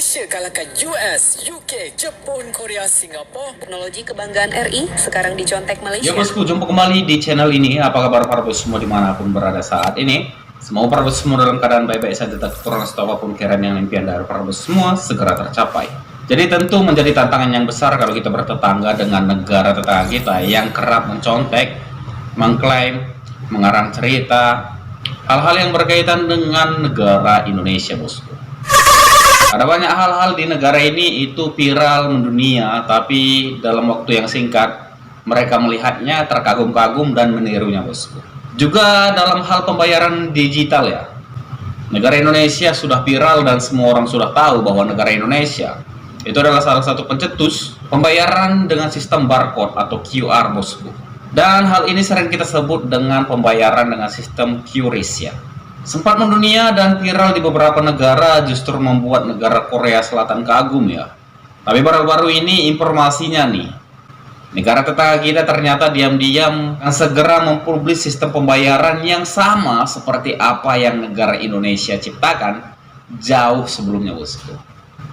Malaysia kalahkan US, UK, Jepun, Korea, Singapura. Teknologi kebanggaan RI sekarang dicontek Malaysia. Ya bosku, jumpa kembali di channel ini. Apa kabar para bos semua dimanapun berada saat ini? Semoga para bos semua dalam keadaan baik-baik saja, tak kekurangan atau apapun kiraan yang impian dari para bos semua segera tercapai. Jadi tentu menjadi tantangan yang besar kalau kita bertetangga dengan negara tetangga kita yang kerap mencontek, mengklaim, mengarang cerita, hal-hal yang berkaitan dengan negara Indonesia bosku. Ada banyak hal-hal di negara ini itu viral mendunia, tapi dalam waktu yang singkat mereka melihatnya terkagum-kagum dan menirunya bosku. Juga dalam hal pembayaran digital ya, negara Indonesia sudah viral dan semua orang sudah tahu bahwa negara Indonesia itu adalah salah satu pencetus pembayaran dengan sistem barcode atau QR bosku. Dan hal ini sering kita sebut dengan pembayaran dengan sistem QRIS ya. Sempat mendunia dan viral di beberapa negara, justru membuat negara Korea Selatan kagum ya. Tapi baru-baru ini informasinya nih, negara tetangga kita ternyata diam-diam akan segera mempublish sistem pembayaran yang sama seperti apa yang negara Indonesia ciptakan jauh sebelumnya bosku.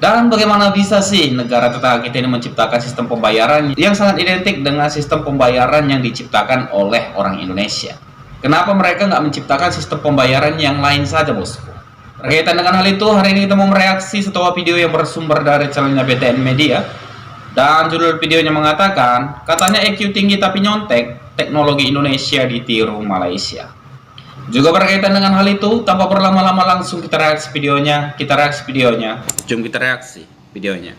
Dan bagaimana bisa sih negara tetangga kita ini menciptakan sistem pembayaran yang sangat identik dengan sistem pembayaran yang diciptakan oleh orang Indonesia? Kenapa mereka nggak menciptakan sistem pembayaran yang lain saja bosku? Berkaitan dengan hal itu, hari ini kita mau mereaksi sebuah video yang bersumber dari channelnya BTN Media. Dan judul videonya mengatakan, katanya EQ tinggi tapi nyontek, teknologi Indonesia ditiru Malaysia. Juga berkaitan dengan hal itu, tanpa berlama-lama langsung kita reaksi videonya. Jom kita reaksi videonya.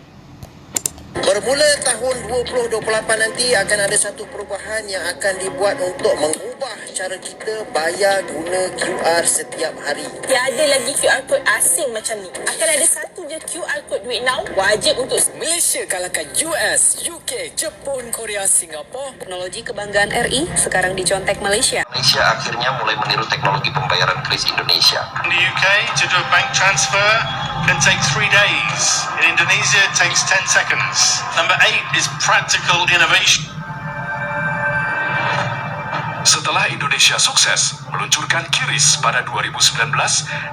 Bermula tahun 2028 nanti akan ada satu perubahan yang akan dibuat untuk mengubah cara kita bayar guna QR setiap hari. Tiada lagi QR code asing macam ni. Akan ada satu je QR code duit now, wajib untuk Malaysia kalahkan US, UK, Jepun, Korea, Singapura. Teknologi kebanggaan RI sekarang dicontek Malaysia. Malaysia akhirnya mulai meniru teknologi pembayaran kris Indonesia. In the UK, to do a bank transfer can take 3 days. In Indonesia, it takes 10 seconds. Number 8 is practical innovation. Setelah Indonesia sukses meluncurkan QRIS pada 2019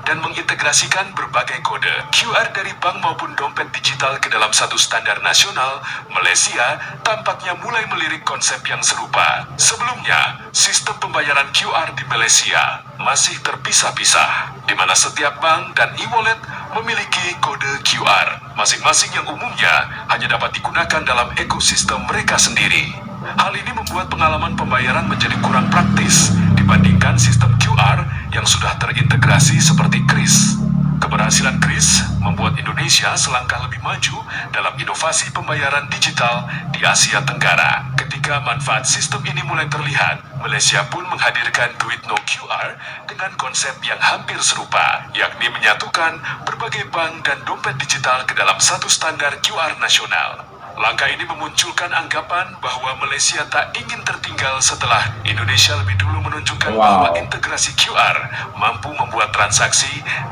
dan mengintegrasikan berbagai kode QR dari bank maupun dompet digital ke dalam satu standar nasional, Malaysia tampaknya mulai melirik konsep yang serupa. Sebelumnya, sistem pembayaran QR di Malaysia masih terpisah-pisah, di mana setiap bank dan e-wallet memiliki kode QR, masing-masing yang umumnya hanya dapat digunakan dalam ekosistem mereka sendiri. Hal ini membuat pengalaman pembayaran menjadi kurang praktis dibandingkan sistem QR yang sudah terintegrasi seperti KRIS. Keberhasilan KRIS membuat Indonesia selangkah lebih maju dalam inovasi pembayaran digital di Asia Tenggara. Ketika manfaat sistem ini mulai terlihat, Malaysia pun menghadirkan Duit No QR dengan konsep yang hampir serupa, yakni menyatukan berbagai bank dan dompet digital ke dalam satu standar QR nasional. Langkah ini memunculkan anggapan bahwa Malaysia tak ingin tertinggal setelah Indonesia lebih dulu menunjukkan bahwa integrasi QR mampu membuat transaksi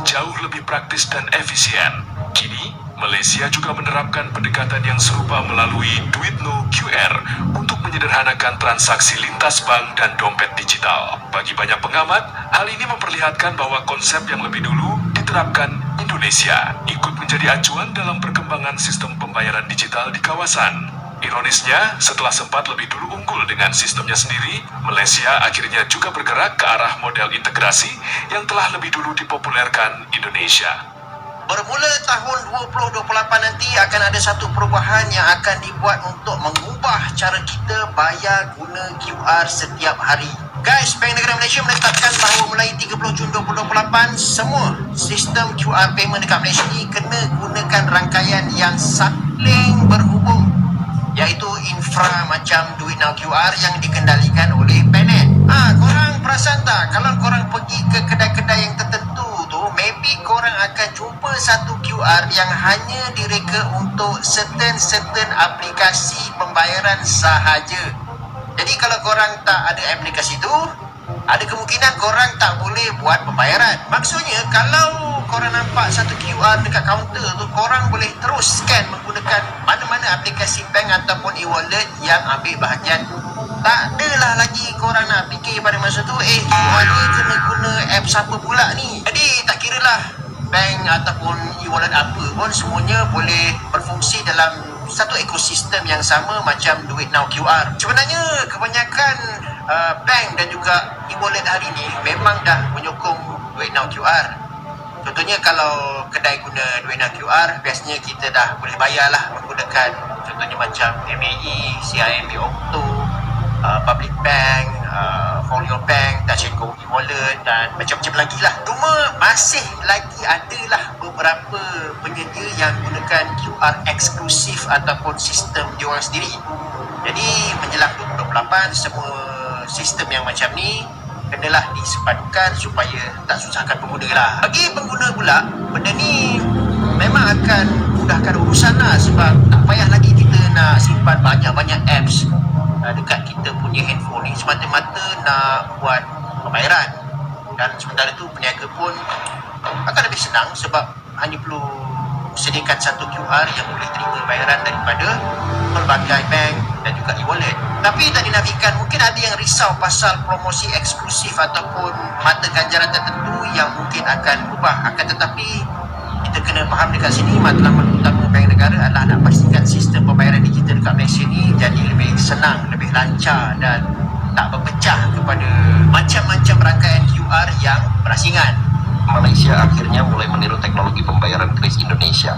jauh lebih praktis dan efisien. Kini, Malaysia juga menerapkan pendekatan yang serupa melalui Duit No QR untuk menyederhanakan transaksi lintas bank dan dompet digital. Bagi banyak pengamat, hal ini memperlihatkan bahwa konsep yang lebih dulu diterapkan Indonesia ikut menjadi acuan dalam perkembangan sistem pembayaran digital di kawasan. Ironisnya, setelah sempat lebih dulu unggul dengan sistemnya sendiri, Malaysia akhirnya juga bergerak ke arah model integrasi yang telah lebih dulu dipopulerkan Indonesia. Bermula tahun 2028 nanti akan ada satu perubahan yang akan dibuat untuk mengubah cara kita bayar guna QR setiap hari. Guys, Bank Negara Malaysia menetapkan bahawa mulai 30 Jun 2028, semua sistem QR payment dekat Malaysia ni kena gunakan rangkaian yang saling berhubung, iaitu infra macam Duit Now QR yang dikendalikan oleh PANET. Korang perasan tak, kalau korang pergi ke kedai-kedai yang tertentu tu, maybe korang akan jumpa satu QR yang hanya direka untuk certain aplikasi pembayaran sahaja. Jadi kalau korang tak ada aplikasi tu, ada kemungkinan korang tak boleh buat pembayaran. Maksudnya, kalau korang nampak satu QR dekat kaunter tu, korang boleh terus scan menggunakan mana-mana aplikasi bank ataupun e-wallet yang ambil bahagian. Tak adalah lagi korang nak fikir pada masa tu, QR ni kena guna app siapa pula ni. Jadi tak kira lah bank ataupun e-wallet apa pun semuanya boleh berfungsi dalam satu ekosistem yang sama macam Duit Now QR. Sebenarnya kebanyakan bank dan juga e-wallet hari ini memang dah menyokong Duit Now QR. Contohnya kalau kedai guna Duit Now QR, biasanya kita dah boleh bayar lah menggunakan contohnya macam MAE, CIMB Octo, Public Bank, Folio Bank, Touch and Go e-wallet dan macam-macam lagi lah. Cuma masih lagi adalah beberapa penyedia yang gunakan QR eksklusif ataupun sistem diorang sendiri. Jadi menjelang 2028 semua sistem yang macam ni kenalah disepadukan supaya tak susahkan pengguna lah. Bagi pengguna pula, benda ni memang akan mudahkan urusan lah sebab tak payah lagi kita nak simpan banyak-banyak apps dekat kita punya handphone ni semata-mata nak buat pembayaran. Dan sementara tu peniaga pun akan lebih senang sebab hanya perlu sediakan satu QR yang boleh terima bayaran daripada pelbagai bank dan juga e-wallet. Tapi tak dinafikan mungkin ada yang risau pasal promosi eksklusif ataupun mata ganjaran tertentu yang mungkin akan berubah. Akan tetapi kita kena faham dekat sini matlamat utama bank negara adalah nak pastikan sistem pembayaran digital dekat Malaysia ni jadi lebih senang, lebih lancar dan tak berpecah kepada macam-macam rangkaian QR yang berasingan. Malaysia akhirnya mulai meniru teknologi pembayaran kris Indonesia.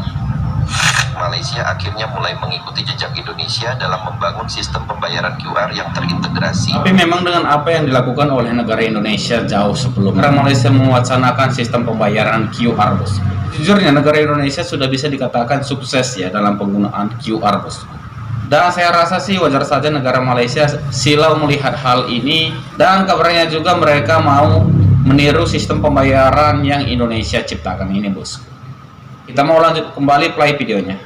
Malaysia akhirnya mulai mengikuti jejak Indonesia dalam membangun sistem pembayaran QR yang terintegrasi. Tapi memang dengan apa yang dilakukan oleh negara Indonesia jauh sebelum negara Malaysia mewacanakan sistem pembayaran QR, bos. Jujurnya negara Indonesia sudah bisa dikatakan sukses ya dalam penggunaan QR, bos. Dan saya rasa sih wajar saja negara Malaysia silau melihat hal ini dan kabarnya juga mereka mau meniru sistem pembayaran yang Indonesia ciptakan ini, bos. Kita mau lanjut kembali play videonya.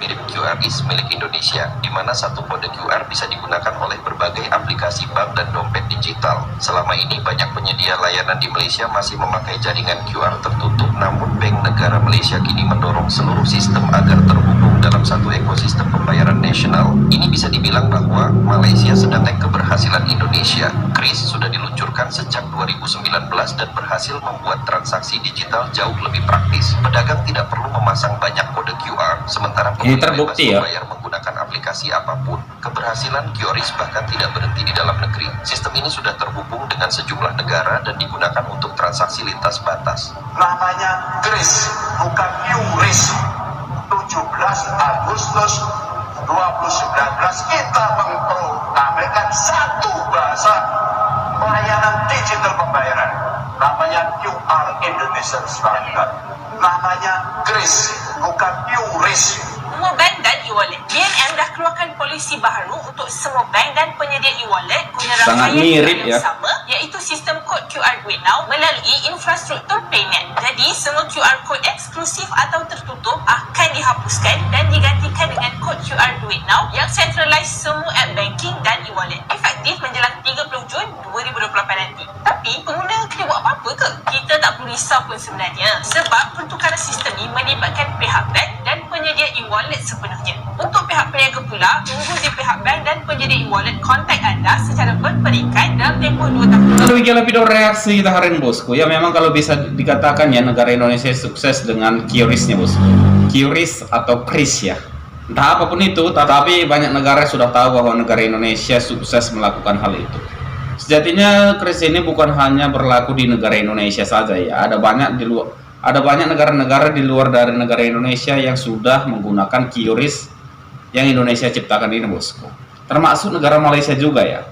Mirip QRIS milik Indonesia, di mana satu kode QR bisa digunakan oleh berbagai aplikasi bank dan dompet digital. Selama ini banyak penyedia layanan di Malaysia masih memakai jaringan QR tertutup, namun Bank Negara Malaysia kini mendorong seluruh sistem agar terhubung dalam satu ekosistem pembayaran nasional. Ini bisa dibilang bahwa Malaysia sedang naik keberhasilan Indonesia. KRIS sudah diluncurkan sejak 2019 dan berhasil membuat transaksi digital jauh lebih praktis. Pedagang tidak perlu memasang banyak kode QR, sementara ini terbukti ya. membayar menggunakan aplikasi apapun. Keberhasilan QRIS bahkan tidak berhenti di dalam negeri. Sistem ini sudah terhubung dengan sejumlah negara dan digunakan untuk transaksi lintas batas. Namanya QRIS, bukan QRIS. 17 Agustus 2019 kita mengproklamirkan satu bahasa pelayanan digital pembayaran. Namanya QR Indonesian Standard. Namanya QRIS, bukan QRIS. Semua bank dan e-wallet. BNM dah keluarkan polisi baru untuk semua bank dan penyedia e-wallet guna Sangat rangkaian mirip yang ya. sama, iaitu sistem kod QR Duit Now melalui infrastruktur PayNet. Jadi semua QR kod eksklusif atau tertutup akan dihapuskan dan digantikan dengan kod QR Duit Now yang centralize semua app banking dan e-wallet. Efektif menjelang 30 Jun 2028 nanti. Tapi pengguna kena buat apa-apa ke? Kita tak perlu risau pun sebenarnya, sebab pertukaran sistem ini melibatkan pihak bank dan penyedia e-wallet sepenuhnya. Untuk pihak peniaga pula, tunggu di pihak bank dan penyedia e-wallet kontak anda secara berperingkat dalam tempoh 2 tahun. Demikianlah video reaksi kita hari ini, bosku. Ya memang kalau bisa dikatakan ya negara Indonesia sukses dengan QRIS-nya, bosku. QRIS atau KRIS ya. Entah apapun itu, tetapi banyak negara sudah tahu bahwa negara Indonesia sukses melakukan hal itu. Sejatinya KRIS ini bukan hanya berlaku di negara Indonesia saja ya. Ada banyak negara-negara di luar dari negara Indonesia yang sudah menggunakan QRIS yang Indonesia ciptakan ini, bosku. Termasuk negara Malaysia juga ya.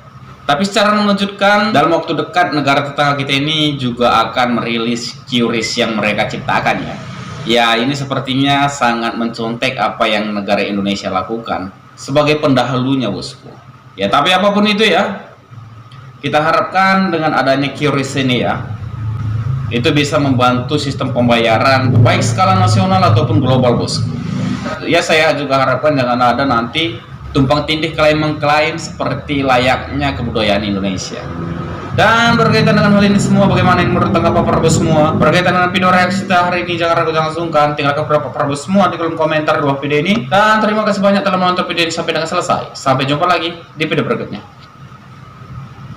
Tapi secara mengejutkan, dalam waktu dekat negara tetangga kita ini juga akan merilis QRIS yang mereka ciptakan ya. Ya, ini sepertinya sangat mencontek apa yang negara Indonesia lakukan sebagai pendahulunya, bosku. Ya, tapi apapun itu ya, kita harapkan dengan adanya QRIS ini ya, itu bisa membantu sistem pembayaran baik skala nasional ataupun global, bosku. Ya, saya juga harapkan jangan ada nanti tumpang tindih klaim-mengklaim seperti layaknya kebudayaan Indonesia. Dan berkaitan dengan hal ini semua, bagaimana menurut tanggapan para bos semua? Berkaitan dengan video reaksi kita hari ini, jangan ragu, jangan sungkan, tinggalkan beberapa para bos semua di kolom komentar di bawah video ini. Dan terima kasih banyak telah menonton video ini sampai dengan selesai. Sampai jumpa lagi di video berikutnya.